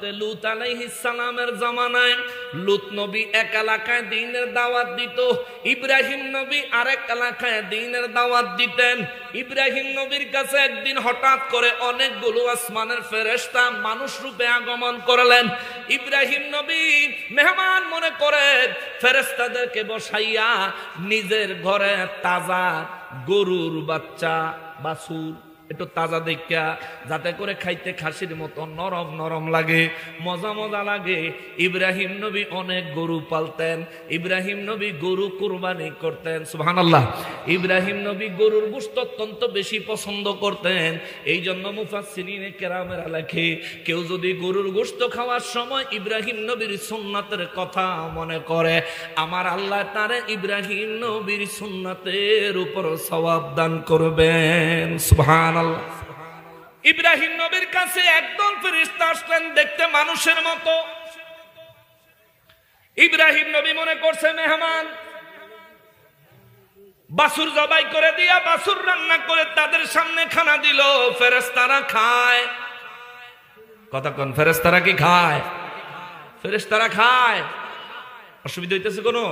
হযরতে লূত আলাইহিস সালামের জামানায় লূত নবী এক এলাকায় দ্বীনের দাওয়াত দিত, ইব্রাহিম নবী আরেক এলাকায় দ্বীনের দাওয়াত দিতেন। ইব্রাহিম নবীর কাছে একদিন হঠাৎ করে অনেকগুলো আসমানের ফেরেশতা মানুষ রূপে আগমন করলেন। ইব্রাহিম নবী মেহমান মনে করে ফেরেশতাদেরকে বসাইয়া নিজের ঘরে তাজা গরুর বাচ্চা বাছুর একটু তাজা দেখা, যাতে করে খাইতে খাসির মতো নরম নরম লাগে, মজা মজা লাগে। ইব্রাহিম নবী অনেক গরু পালতেন, ইব্রাহিম নবী গরু কুরবানি করতেন। সুবহানাল্লাহ। ইব্রাহিম নবী গরুর গোশত অত্যন্ত বেশি পছন্দ করতেন। এই জন্য মুফাসসিরিনে কেরামেরা লেখে, কেউ যদি গরুর গোশত খাওয়ার সময় ইব্রাহিম নবীর সুন্নাতের কথা মনে করে, আমার আল্লাহ তারে ইব্রাহিম নবীর সুন্নাতের উপর সওয়াব দান করবেন। সুবহানাল্লাহ। ইব্রাহিম নবীর কাছে একদল ফেরেশতা আসলেন, দেখতে মানুষের মতো। ইব্রাহিম নবী মনে করছে মেহমান, বাছুর জবাই করে দিয়া বাছুর রান্না করে তাদের সামনে খানা দিল, ফেরেশতারা খায়। কতক্ষণ ফেরেশতারা কি খায়? ফেরেশতারা খায়, অসুবিধা হইতেছে কোনো?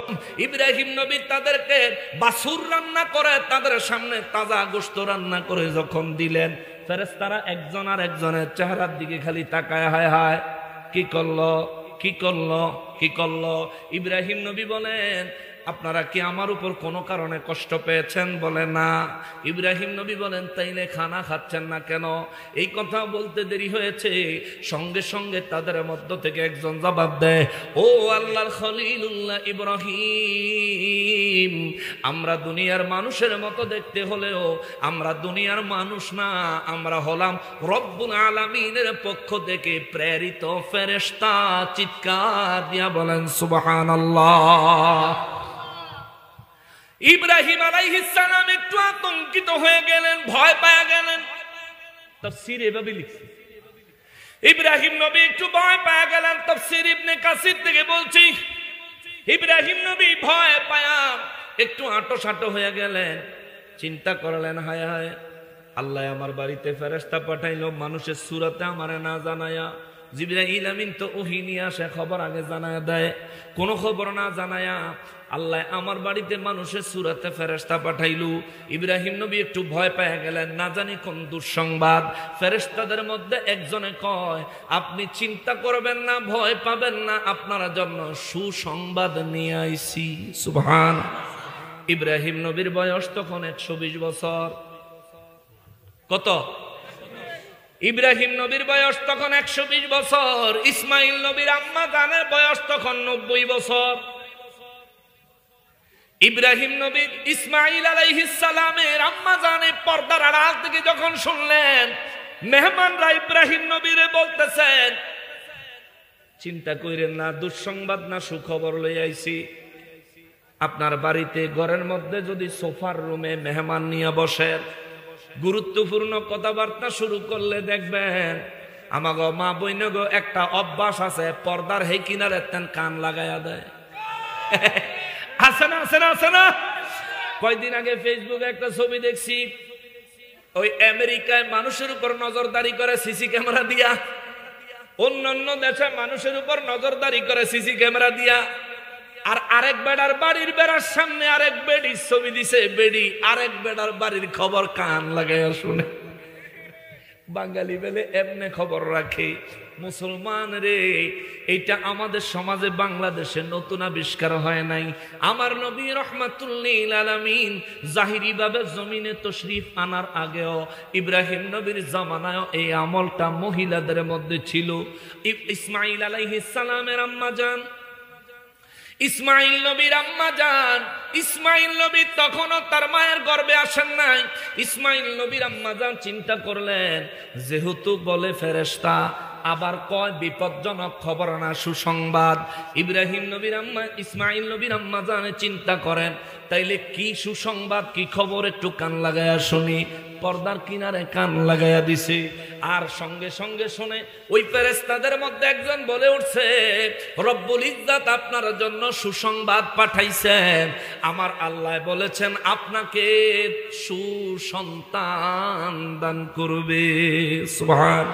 ইব্রাহিম নবী তাদেরকে বাছুর রান্না করে তাদের সামনে তাজা গোশত রান্না করে যখন দিলেন, ফেরেশতারা একজন আর একজনের চেহারার দিকে খালি তাকায়, হায় হায় কি করলো, কি করলো, কি করলো। ইব্রাহিম নবী বলেন, আপনারা কি আমার উপর কোনো কারণে কষ্ট পেয়েছেন? বলে না। ইব্রাহিম নবী বলেন, তাইলে খানা খাচ্ছেন না কেন? এই কথা বলতে দেরি হয়েছে, সঙ্গে সঙ্গে তাদের মধ্য থেকে একজন জবাব দেয়, ও আল্লাহর খলিলুল্লাহ ইব্রাহিম, আমরা দুনিয়ার মানুষের মতো দেখতে হলেও আমরা দুনিয়ার মানুষ না, আমরা হলাম রব্বুল আলামিনের পক্ষ থেকে প্রেরিত ফেরেশতা। চিৎকার দিয়া বলেন সুবহানাল্লাহ। ইব্রাহিম আলাইহিস সালাম একটু আতঙ্কিত হয়ে গেলেন, ভয় পেয়ে গেলেন। তাফসীর এভাবে লিখছে, ইব্রাহিম নবী একটু ভয় পেয়ে গেলেন। তাফসীর ইবনে কাসির থেকে বলছি, ইব্রাহিম নবী ভয় পায়া একটু আঁটো হয়ে গেলেন। চিন্তা করলেন, হায় হায়, আল্লাহ আমার বাড়িতে ফেরেশতা পাঠাইলো মানুষের সূরতে আমারে না জানায়া। জিবরাইল আমিন তো ওহী নিয়ে আসে, খবর আগে জানায়া দেয়, কোনো খবর না জানায়া আল্লাহ আমার বাড়িতে মানুষের সূরতে ফেরেশতা পাঠাইলো। ইব্রাহিম নবী একটু ভয় পেয়ে গেলেন, না জানি কোন দুঃসংবাদ। ফেরেশতাদের মধ্যে একজনে কয়, আপনি চিন্তা করবেন না, ভয় পাবেন না, আপনার জন্য সুসংবাদ নিয়ে আইছি। সুবহান। ইব্রাহিম নবীর বয়স তখন 120 বছর। কত? ইব্রাহিম নবীর বয়স তখন 120 বছর। ইসমাইল নবীর আম্মা জানের বয়স তখন 90 বছর। ইব্রাহিম নবী ইসমাইল আলাইহিস সালামের আম্মা জানে পর্দার আড়াল থেকে যখন শুনলেন, মেহমানরা ইব্রাহিম নবীরে বলতেছেন, চিন্তা কইরেন না, দুঃসংবাদ না সুখবর লই আইছি। আপনার বাড়িতে ঘরের মধ্যে যদি সোফার রুমে মেহমান নিয়ে বসেন, গুরুত্বপূর্ণ কথাবার্তা শুরু করলে দেখবেন আমাগো মা বইনগো একটা অভ্যাস আছে, পর্দার হে কিনারে কান লাগাইয়া দেয়। আছে না, আছে না, আছে না? কয়দিন আগে ফেসবুকে একটা ছবি দেখছি, ওই আমেরিকায় মানুষের উপর নজরদারি করে সিসি ক্যামেরা দিয়া, অন্যান্য দেশে মানুষের উপর নজরদারি করে সিসি ক্যামেরা দিয়া। আর আরেক বেড়ার বাড়ির বেড়ার সামনে আরেক বেডির ছবি দিছে, বেডি আরেক বেড়ার বাড়ির খবর কান লাগাইয়া শুনে। বাঙালি বেলে এমনে খবর রাখে। মুসলমান রে, এটা আমাদের সমাজে বাংলাদেশে নতুন আবিষ্কার হয় নাই। আমার নবী রাহমাতুল লিল আলামিন জাহিরি ভাবে জমিনে তশরিফ আনার আগেও ইব্রাহিম নবীর জামানায় এই আমলটা মহিলাদের মধ্যে ছিল। ইসমাইল আলাইহিস সালামের আম্মা জান, ইসমাইল নবীর আম্মা জান, ইসমাইল নবী তখনও তার মায়ের গর্ভে আসেন নাই। ইসমাইল নবীর আম্মা জান চিন্তা করলেন, যেহেতু বলে ফেরেশতা, আবার কয় বিপজ্জনক খবর না সুসংবাদ। ইব্রাহিম নবীর আম্মা ইসমাইল নবীর আম্মা জানে চিন্তা করেন, তাইলে কি সুসংবাদ, কি খবর, একটু কান লাগাইয়া শুনি। পর্দার কিনারে কান লাগাইয়া দিছে। আর সঙ্গে সঙ্গে শুনে ওই ফেরেশতাদের মধ্যে একজন বলে উঠছে, রব্বুল ইজ্জাত আপনার জন্য সুসংবাদ পাঠাইছেন। আমার আল্লাহ বলেছেন আপনাকে সুসন্তান দান করবে। সুবহান।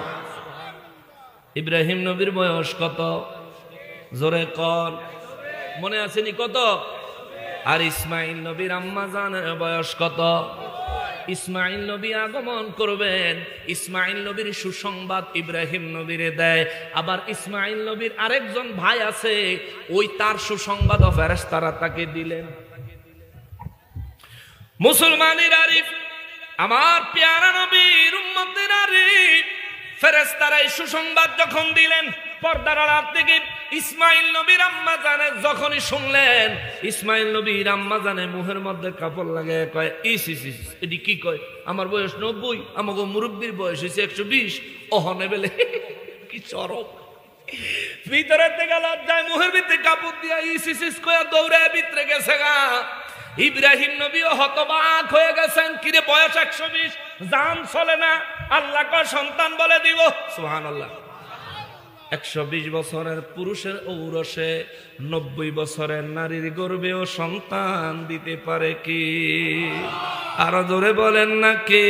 ইব্রাহিম নবীর বয়স কত? জোরে কর, মনে আসেনি কত? আর ইসমাইল নবীর আম্মা জানের বয়স কত? ইসমাইল নবী আগমন করবেন, ইসমাইল নবীর সুসংবাদ ইব্রাহিম নবীরে দেয়। আবার ইসমাইল নবীর আরেকজন ভাই আছে, ওই তার সুসংবাদ ফেরেশতারা তাকে দিলেন। মুসলমানের আরিফ, আমার পেয়ারা নবীর উম্মতের আরিফ, ফেরেশতারা এই সুসংবাদ যখন দিলেন, পর্দার আড়াল থেকে ইসমাইল নবীর আম্মা জানে যখনই শুনলেন, ইসমাইল নবীর আম্মা জানে মুহের মধ্যে কাপড় লাগায় কয়, ইস ইস ইস, এটি কি কয়? আমার বয়স 90, আমাকে মুরব্বীর বয়স হয়েছে 120, ওহনে বেলে কি চরম। ভিতরের থেকে লজ্জায় মুহের ভিতরে কাপড় দিয়া ইস ইস ইস কয়া দৌড়ে ভিতরে গেছে গা। ইব্রাহিম নবীও হতবাক হয়ে গেছেন, কিরে বয়স 120, জান চলে না, আল্লাহ কয় সন্তান বলে দিব। সুবহানাল্লাহ। 120 বছরের পুরুষের ঔরসে 90 বছরের নারীর গর্ভেও সন্তান দিতে পারে কি? আরো জোরে বলেন না কে?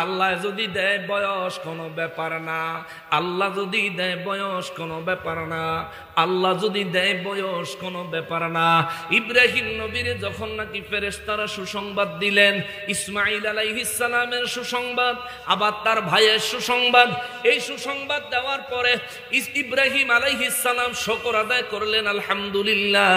আল্লাহ যদি দেয় বয়স কোনো ব্যাপার না, আল্লাহ যদি দেয় বয়স কোনো ব্যাপার না, আল্লাহ যদি দেয় বয়স কোনো ব্যাপার না। ইব্রাহিম নবীর যখন নাকি ফেরেশতারা সুসংবাদ দিলেন, ইসমাইল আলাইহিস সালামের সুসংবাদ, আবার তার ভাইয়ের সুসংবাদ, এই সুসংবাদ দেওয়ার পরে ইব্রাহিম আলাইহিস সালাম শুকর আদায় করলেন, আলহামদুলিল্লাহ।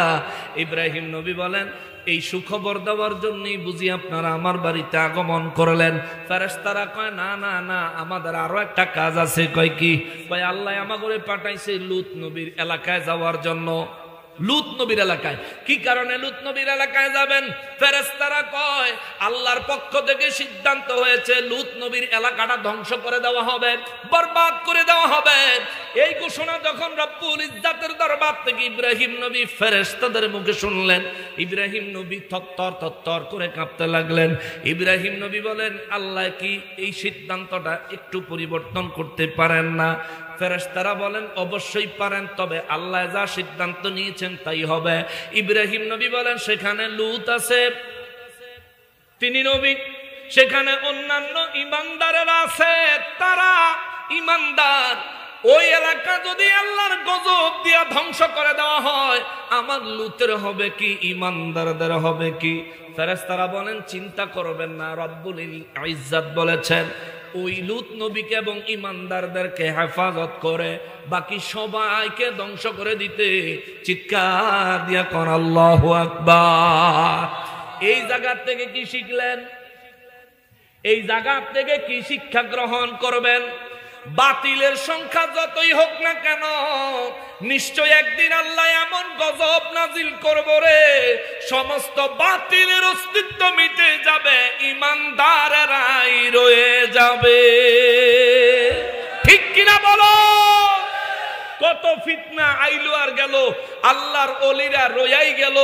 ইব্রাহিম নবী বলেন, এই সুখবর দেওয়ার জন্যই বুঝি আপনারা আমার বাড়িতে আগমন করলেন? ফেরেশতারা কয়, না না না, আমাদের আরো একটা কাজ আছে। কয় কি? কয় আল্লাহ আমাকে পাঠাইছে লুত নবীর এলাকায় যাওয়ার জন্য। লুত নবীর এলাকায়। কি কারণে লুত নবীর এলাকায় যাবেন? ফেরেশতারা কয় আল্লাহর পক্ষ থেকে সিদ্ধান্ত হয়েছে লুত নবীর এলাকাটা ধ্বংস করে দেওয়া হবে, বরবাদ করে দেওয়া হবে। এই ঘোষণা যখন রব্বুল ইজ্জাতের দরবার থেকে ইব্রাহিম নবী ফেরেশতাদের মুখে শুনলেন, ইব্রাহিম নবী থরথর করে কাঁপতে লাগলেন। ইব্রাহিম নবী বলেন, আল্লাহ কি এই সিদ্ধান্তটা একটু পরিবর্তন করতে পারেন না? ফেরেশতারা বলেন, অবশ্যই পারেন, তবে আল্লাহ যা সিদ্ধান্ত নিয়েছেন তাই হবে। ইব্রাহিম নবী বলেন, সেখানে লূত আছে, তিনি নবী, সেখানে অন্যান্য ইমানদারেরা আছে, তারা ইমানদার। ওই এলাকা যদি আল্লাহর গজব দিয়া ধ্বংস করে দেওয়া হয়, আমার লূতের হবে কি, ইমানদারদের হবে কি? ফেরেশতারা বলেন, চিন্তা করবেন না, রব্বুল ইজ্জাত বলেছেন ওই লূত নবীকে এবং ইমানদারদেরকে হেফাজত করে বাকি সবাইকে ধ্বংস করে দিতে। চিৎকার দিয়া কোন আল্লাহু আকবার। এই জায়গা থেকে কি শিখলেন? এই জায়গা থেকে কি শিক্ষা গ্রহণ করবেন? বাতিলের সংখ্যা যতই হোক না কেন, নিশ্চয় একদিন আল্লাহ এমন গজব নাজিল করবে রে, সমস্ত বাতিলের অস্তিত্ব মিটে যাবে, ইমানদারেরাই রয়ে যাবে। ঠিক কিনা বলো? কত ফিতনা আইলো আর গেল, আল্লাহর ওলিরা রয়াই গেল,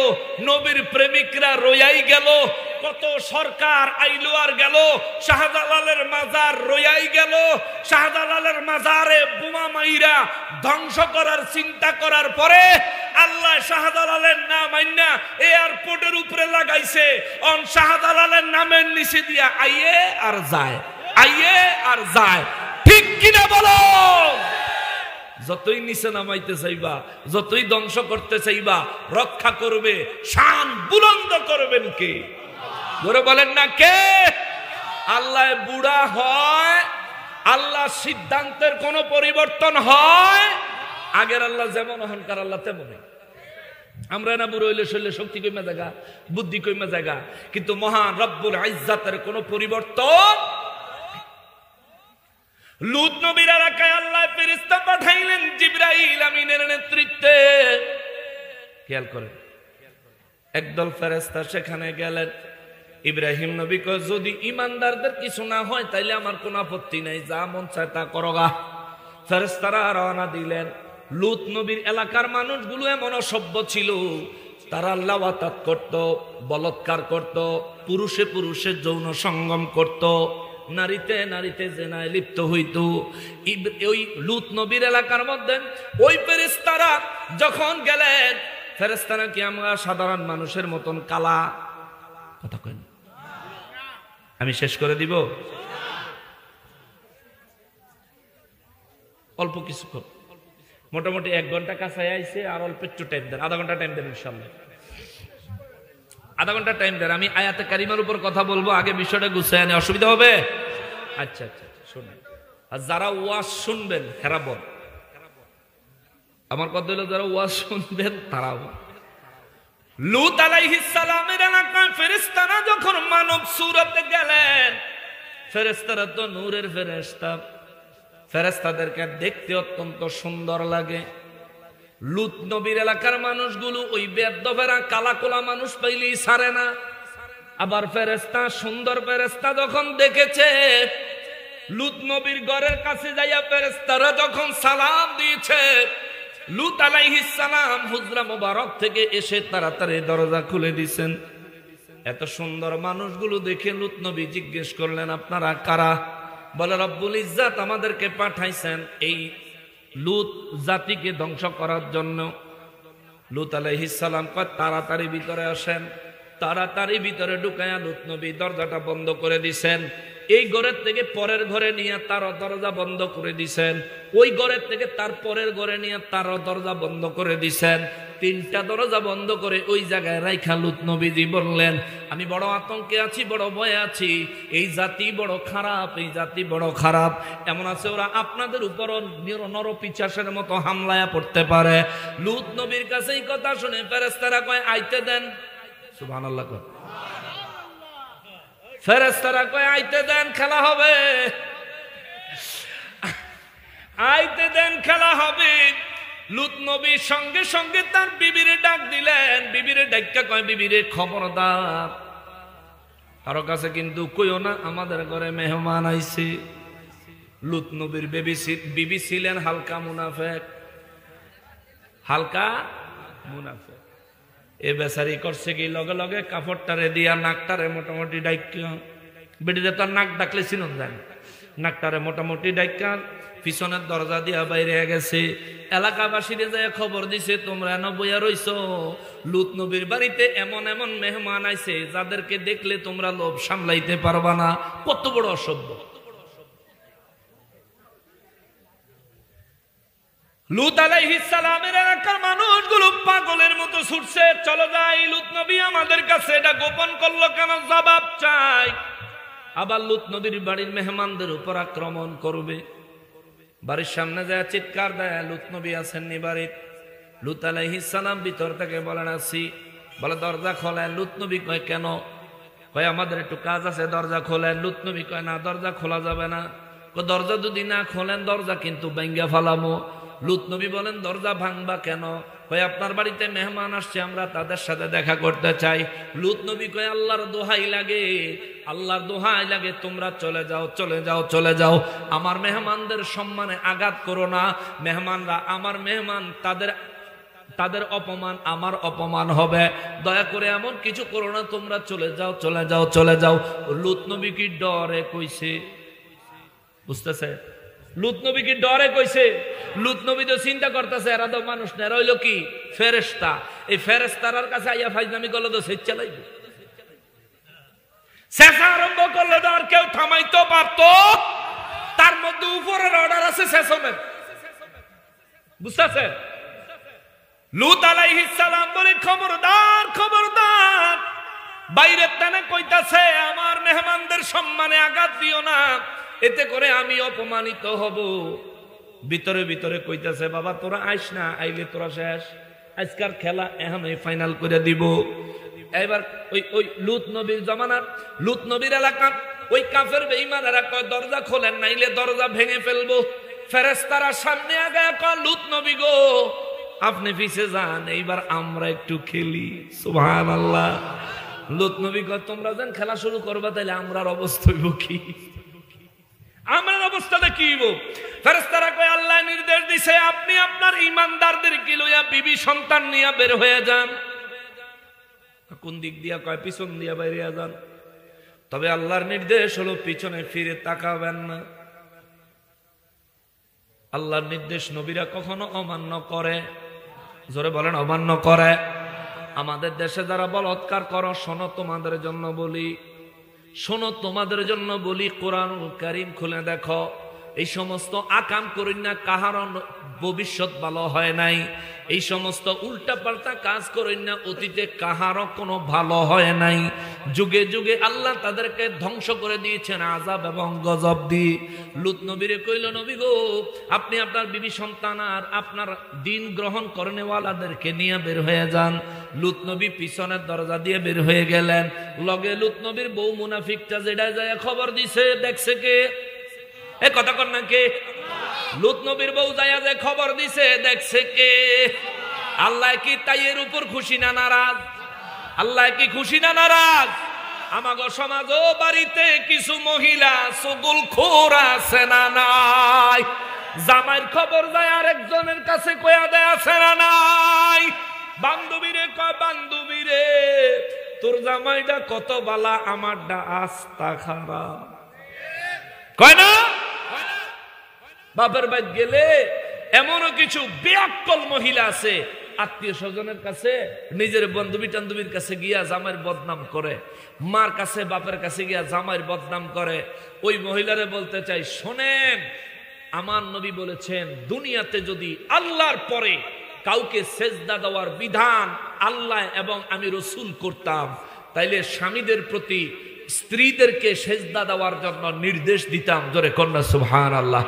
নবীর প্রেমিকরা রয়াই গেল, কত সরকার আইলো আর গেল, শাহজালালের মাজার রয়াই গেল, শাহজালালের মাজারে বোমা মাইরা ধ্বংস করার চিন্তা করার পরে আল্লাহ শাহজালালের নাম আইনা এয়ারপোর্টের উপরে লাগাইছে, অন শাহজালালের নামের নিচে দিয়া আইয়ে আর যায়, আইয়ে আর যায়। ঠিক কিনা বলো? যতই নিচে নামাইতে চাইবা, যতই ধ্বংস করতে চাইবা, রক্ষা করবে, শান বুলন্দ করবেন কে? ধরে বলেন না কে? আল্লাহ বুড়া হয়, আল্লাহ সিদ্ধান্তের কোন পরিবর্তন হয়? আগের আল্লাহ যেমন, অহংকার আল্লাহ তেমন। আমরা না বুড়ো হইলে শরীরে শক্তি কমে জায়গা, বুদ্ধি কমে জায়গা, কিন্তু মহান রব্বুল ইজ্জাতের কোন পরিবর্তন। লূত নবীর এলাকায় আল্লাহ ফেরেশতা পাঠাইলেন জিবরাইল আমিনের নেতৃত্বে। খেয়াল করেন, একদল ফেরেশতা সেখানে গেলেন। ইব্রাহিম নবী কয়, যদি ইমানদারদের কিছু না হয় তাইলে আমার কোনো আপত্তি নাই, যা মন চায় তা করগা। ফেরেশতারা রওনা দিলেন। লূত নবীর এলাকার মানুষগুলো এমন অসভ্য ছিল, তারা লাওয়াতাত করত, বলৎকার করত, পুরুষে পুরুষে যৌন সঙ্গম করত, নারীতে নারীতে জেনায় লিপ্ত হইত। ওই লূত নবীর এলাকার মধ্যে ওই ফেরেশতারা যখন গেলেন, ফেরেশতারা কি আমরা সাধারণ মানুষের মতন কালা? কথা কইন, আমি শেষ করে দিব। অল্প কিছুক্ষণ, মোটামুটি 1 ঘন্টা কাছাই আইছে, আর অল্প একটু টাইম দেন, আধা ঘন্টা টাইম দেন ইনশাল্লাহ, আধা ঘন্টা টাইম দেন। আমি আয়াতে কারিমার উপর কথা বলবো, আগে বিষয়টা গুছিয়ে আনে, অসুবিধা হবে? আচ্ছা আচ্ছা শুনেন। আর যারা ওয়াজ শুনবেন হেরা বল, আমার কথা হলো যারা ওয়াজ শুনবেন তারা বল। লূত আলাইহিস সালামের এলাকায় ফেরেশতারা যখন মানব সুরতে গেলেন, ফেরেশতারা তো নূরের ফেরেশতা, ফেরেশতাদেরকে দেখতে অত্যন্ত সুন্দর লাগে। লূত নবীর এলাকার মানুষগুলো ওই বেদফেরা কালাকোলা মানুষ পাইলেই ছাড়ে না। আবার ফেরেশতা, সুন্দর ফেরেশতা যখন দেখেছে লূত নবীর ঘরের কাছে যাইয়া ফেরেশতারা যখন সালাম দিয়েছে, লূত আলাইহিস সালাম হুজরা মোবারক থেকে এসে তাড়াতাড়ি দরজা খুলে দিয়েছেন। এত সুন্দর মানুষগুলো দেখে লূত নবী জিজ্ঞেস করলেন, আপনারা কারা? বলে রব্বুল ইজ্জাত আমাদেরকে পাঠাইছেন এই লূত জাতিকে ধ্বংস করার জন্য। লূত আলাইহিস সালাম কয় তাড়াতাড়ি ভিতরে আসেন। তাড়াতাড়ি ভিতরে ঢুকায়া লূত নবী দরজাটা বন্ধ করে দিছেন। এই ঘরের থেকে পরের ঘরে নিয়ে তারও দরজা বন্ধ করে দিছেন, ওই ঘরের থেকে তার পরের ঘরে নিয়ে তারও দরজা বন্ধ করে দিছেন। 3টা দরজা বন্ধ করে ওই জায়গায় রাইখা লূত নবীজি বললেন, আমি বড় আতঙ্কে আছি, বড় ভয়ে আছি, এই জাতি বড় খারাপ, এই জাতি বড় খারাপ। এমন আছে ওরা আপনাদের উপরও নরপিশাচের মতো হামলায় পড়তে পারে। লূত নবীর কাছে এই কথা শুনে ফেরেশতারা কয় আইতে দেন। সুবহানাল্লাহ। ফেরেশতারা কয় আইতে দেন, খেলা হবে, আইতে দেন, খেলা হবে। লূত নবী সঙ্গে সঙ্গে তার বিবিরে ডাক দিলেন। বিবিরে ডাক্কা কয়, বিবিরে খবরদার কারো কাছে কিন্তু কইও না আমাদের ঘরে মেহমান আইছে। লূত নবীর বিবি ছিলেন হালকা মুনাফেক, হালকা মুনাফেক। এ বেচারি করছে কি, লগে লগে কাপড়টারে দিয়া নাকটারে মোটামুটি ডাইকা, বেটিতে তার নাক ডাকলে চিনুন যায় না, নাকটারে মোটামুটি ডাইকা পিছনের দরজা দিয়া বাইরে গেছে। এলাকাবাসীরে যায় খবর দিছে, তোমরা এন বইয়া রইছো, লূত নবীর বাড়িতে এমন এমন মেহমান আইছে যাদেরকে দেখলে তোমরা লোভ সামলাইতে পারবা না। কত বড় অসভ্য! লূত আলাইহিস সালামের এলাকার মানুষগুলো পাগলের মতো ছুটছে, চলো যাই। লূত নবী আমাদের কাছে এটা গোপন করলো কেন, জবাব চাই। আবার লূত নবীর বাড়ির মেহমানদের উপর আক্রমণ করবে। বাড়ির সামনে যায় চিৎকার দেয়, লূত নবী আছেননি বাড়ির। লূত আলাইহিস সালাম ভিতর থেকে বলেন আছি। বলে দরজা খোলেন। লূত নবী কয় কেন? কয় আমাদের একটু কাজ আছে, দরজা খোলেন। লূত নবী কয় না, দরজা খোলা যাবে না। দরজা যদি না খোলেন দরজা কিন্তু ভাঙ্গা ফালামো। লূত নবী বলেন দরজা ভাঙবা কেন? কয় আপনার বাড়িতে মেহমান আসছে, আমরা তাদের সাথে দেখা করতে চাই। লূত নবী কয় আল্লাহর দোহাই লাগে, আল্লাহর দোহাই লাগে, তোমরা চলে যাও, চলে যাও, চলে যাও। আমার মেহমানদের সম্মানে আঘাত করো না। মেহমানরা আমার মেহমান, তাদের অপমান আমার অপমান হবে। দয়া করে এমন কিছু করো না, তোমরা চলে যাও, চলে যাও, চলে যাও। লূত নবী কি ডরে কইছে? বুঝতেছে? লূত নবী কি ডরে কইছে? লূত নবী তো চিন্তা করতেছে এরা তো মানুষ না, এরা হইলো কি ফেরেশতা। এই ফেরেশতার কাছে আইয়া ফাইজলামি করলে তো সেচ চালাইবে, শেষা আরম্ভ করলে তো আর কেউ থামাইতে পারতো। তার মধ্যে উপরের অর্ডার আছে শেষনের, বুঝতেছে? লূত আলাইহিস সালাম বলে খবরদার, খবরদার, বাইরের টানে কইতাছে আমার মেহমানদের সম্মানে আঘাত দিও না, এতে করে আমি অপমানিত হব। ভিতরে ভিতরে কইতাছে বাবা তোরা আইস না, আইলে তোরা শেষ, আজকার খেলা এখনই ফাইনাল করে দিব। এবার ওই লূত নবীর জমানার, লূত নবীর এলাকার ওই কাফের বেঈমানেরা কয় দরজা খোলেন নাইলে দরজা ভেঙে ফেলবো। ফেরেশতারা সামনে আগে কয় লূত নবী গো আপনি পিছে যান, এইবার আমরা একটু খেলি। সুবহানাল্লাহ। লূত নবী কয় তোমরা যেন খেলা শুরু করবা তাইলে আমরার অবস্থা হইব কি? আমার অবস্থাটা কি হইব? ফেরেশতারা কয় আল্লাহ নির্দেশ দিছে আপনি আপনার ঈমানদারদেরকে লইয়া বিবি সন্তান নিয়ে বের হয়ে যান। কোন দিক দিয়া? কয় পিছন দিয়া বাইরে যান। তবে আল্লাহর নির্দেশ হলো পিছনে ফিরে তাকাবেন না। আল্লাহর নির্দেশ নবীরা কখনো অমান্য করে? জোরে বলেন অমান্য করে। আমাদের দেশে যারা বলাৎকার করো শোনো তোমাদের জন্য বলি, শোনো তোমাদের জন্য বলি, কোরআনুল কারীম খুলে দেখো। এই সমস্ত আকাম করেন না, কাহার ভবিষ্যৎ ভালো হয় নাই। এই সমস্ত উল্টা পাল্টা কাজ করেন না, অতীতে কাহারও কোনো ভালো হয় নাই। যুগে যুগে আল্লাহ তাদেরকে ধ্বংস করে দিয়েছেন আযাব এবং গজব দিয়ে। লূত নবীরে কইল, নবী গো, আপনি আপনার বিবি সন্তান আর আপনার দিন গ্রহণ করনেওয়ালাদেরকে নিয়ে বের হয়ে যান। লূত নবী পিছনের দরজা দিয়ে বের হয়ে গেলেন। লগে লূত নবীর বউ মুনাফিকটা যেটা যায় খবর দিছে, দেখছে কে? এ কথা কর না কে? লূত নবীর বউ যায়া যে খবর দিছে, দেখছে কে? আল্লাহ কি তাই এর উপর খুশি না নারাজ? আল্লাহ কি খুশি না নারাজ? আমাগো সমাজ ও বাড়িতে কিছু মহিলা চুগলখোর আছে না নাই? জামাইর খবর যায় আরেকজনের কাছে কয়া দেয় আছে না নাই? বান্ধবীরে কয়, বান্ধবীরে তোর জামাইটা কত বালা, আমারটা আস্তা খারাপ। কয় না? বাপের বাড়ি গেলে এমনও কিছু বেয়াক্কল মহিলা আছে, আত্মীয় স্বজনের কাছে, নিজের বান্ধবী টান্ধবীর কাছে গিয়া জামাইয়ের বদনাম করে, মার কাছে বাপের কাছে গিয়া জামাইয়ের বদনাম করে। ওই মহিলারে বলতে চাই, শোনেন, আমার নবী বলেছেন, দুনিয়াতে যদি আল্লাহর পরে কাউকে সেজদা দেওয়ার বিধান আল্লাহ এবং আমি রসুল করতাম, তাইলে স্বামীদের প্রতি স্ত্রীদেরকে সেজদা দেওয়ার জন্য নির্দেশ দিতাম। জোরে কন্যা সুবহানাল্লাহ।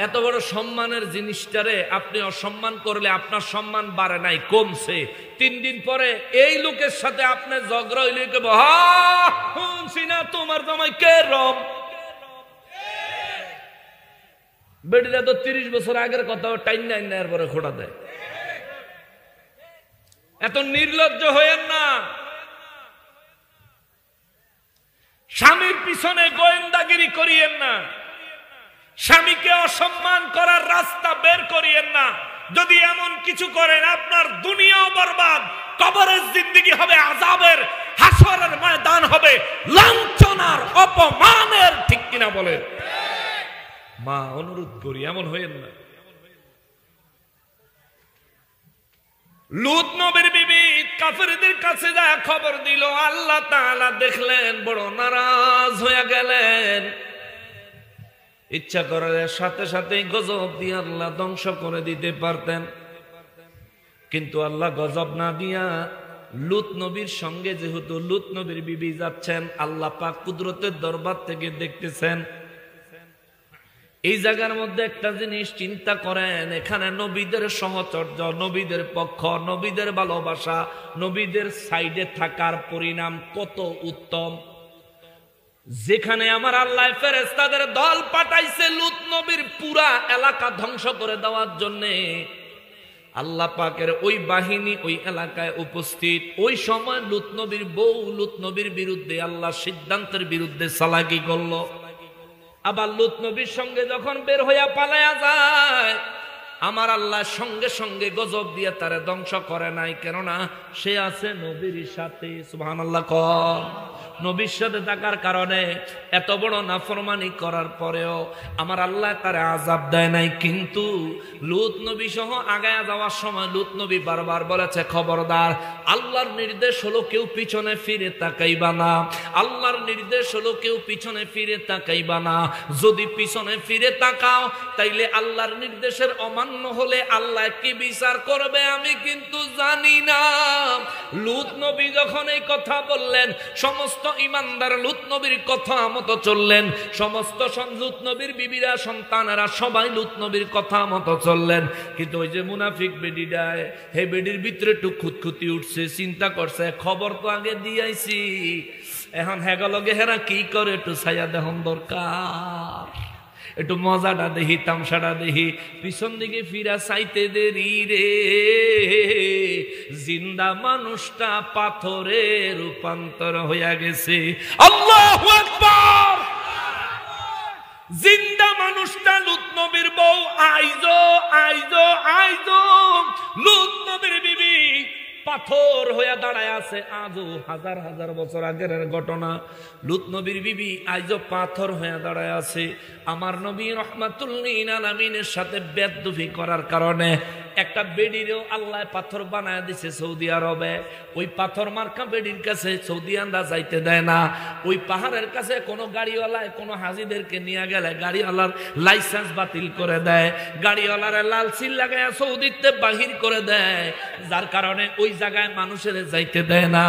এত বড় সম্মানের জিনিসটারে আপনি অসম্মান করলে আপনার সম্মান বাড়ে নাই, কমছে। 3 দিন পরে এই লোকের সাথে আপনি ঝগড়া হইলে শুনছি না তোমার জামাই কে রম। বেটিরা তো 30 বছর আগের কথা টাইম নাই না, এরপরে খোটা দেয়। এত নির্লজ্জ হয়েন না। স্বামীর পিছনে গোয়েন্দাগিরি করিয়েন না। স্বামীকে অসম্মান করার রাস্তা বের করিয়েন না। যদি এমন কিছু করেন, আপনার দুনিয়াও বরবাদ, কবরের জিন্দেগি হবে আযাবের, হাসরের ময়দান হবে লাঞ্ছনার, অপমানের। ঠিক কিনা বলেন? মা, অনুরোধ করি এমন হয়েন না। লূত নবীর বিবি কাফেরদের কাছে যা খবর দিল, আল্লাহ তাআলা দেখলেন বড় নারাজ হয়ে গেলেন। ইচ্ছা করার সাথে সাথেই গজব দিয়ে আল্লাহ ধ্বংস করে দিতে পারতেন, কিন্তু আল্লাহ গজব না দিয়া লূত নবীর সঙ্গে, যেহেতু লূত নবীর বিবি যাচ্ছেন, আল্লাহ পাক কুদরতের দরবার থেকে দেখতেছেন। এই জায়গার মধ্যে একটা জিনিস চিন্তা করেন, এখানে নবীদের সহচর্য, নবীদের পক্ষ, নবীদের ভালোবাসা, নবীদের সাইডে থাকার পরিণাম কত উত্তম। যেখানে আমার আল্লাহ ফেরেশতাদের দল পাঠাইছে লূত নবীর পুরা এলাকা ধ্বংস করে দেওয়ার জন্য, আল্লাহ পাকের ওই বাহিনী ওই এলাকায় উপস্থিত। ওই সময় লূত নবীর বউ লূত নবীর বিরুদ্ধে, আল্লাহ সিদ্ধান্তের বিরুদ্ধে চালাকি করলো। আবার লূত নবীর সঙ্গে যখন বের হইয়া পালায়া যায়, আমার আল্লাহ সঙ্গে সঙ্গে গজব দিয়ে তারে ধ্বংস করে নাই, কেননা সে আছে নবীর সাথে। সুবহানাল্লাহ। নবীর সাথে থাকার কারণে এত বড় নাফরমানি করার পরেও আমার আল্লাহ তারে আযাব দেয় নাই। কিন্তু লূত নবী সহ আগায়া যাওয়ার সময় লূত নবী বারবার বলেছে, খবরদার, আল্লাহর নির্দেশ হলো কেউ পিছনে ফিরে তাকাইবা না। আল্লাহর নির্দেশ হলো কেউ পিছনে ফিরে তাকাইবা না। যদি পিছনে ফিরে তাকাও, তাইলে আল্লাহর নির্দেশের অমান্য হলে আল্লাহ কি বিচার করবে আমি কিন্তু জানি না। লূত নবী যখন এই কথা বললেন, সমস্ত ইমানদার লূত নবীর কথা মতো চললেন। সমস্ত লূত নবীর বিবিরা, সন্তানেরা সবাই লূত নবীর কথা মতো চললেন। কিন্তু ওই যে মুনাফিক বেডিটা, হে বেডির ভিতরে একটু খুঁতখুতি উঠছে। চিন্তা করছে, খবর তো আগে দিয়েছি, এখন হেগলগে হেরা কি করে, একটু ছায়া দেহন দরকার, একটু মজাটা দেখি, তামসাটা দেখি। পিছন দিকে ফিরা চাইতে দেরি রে, জিন্দা মানুষটা পাথরে রূপান্তর হইয়া গেছে। আল্লাহু আকবার। জিন্দা মানুষটা লূত নবীর বউ আইজো আইজো আইজো। লূত নবীর বিবি পাথর হইয়া দাঁড়ায় আছে। আজও হাজার হাজার বছর আগের ঘটনা। লূত নবীর বিবি আইজো পাথর হইয়া দাঁড়ায় আছে। আমার নবী রাহমাতুল লিল আলামিনের সাথে বেয়াদবি করার কারণে একটা বেডিরও আল্লাহ পাথর বানায় দিছে সৌদি আরবে। ওই পাথর মার্কা বেডির কাছে সৌদিয়ানরা যাইতে দেয় না। ওই পাহাড়ের কাছে কোনো গাড়িওয়ালায় কোনো হাজিদেরকে নিয়ে গেলে গাড়িওয়ালার লাইসেন্স বাতিল করে দেয়, গাড়িওয়ালার লাল সিল লাগায় সৌদিতে বাহির করে দেয়, যার কারণে ওই জায়গায় মানুষের যাইতে দেয় না।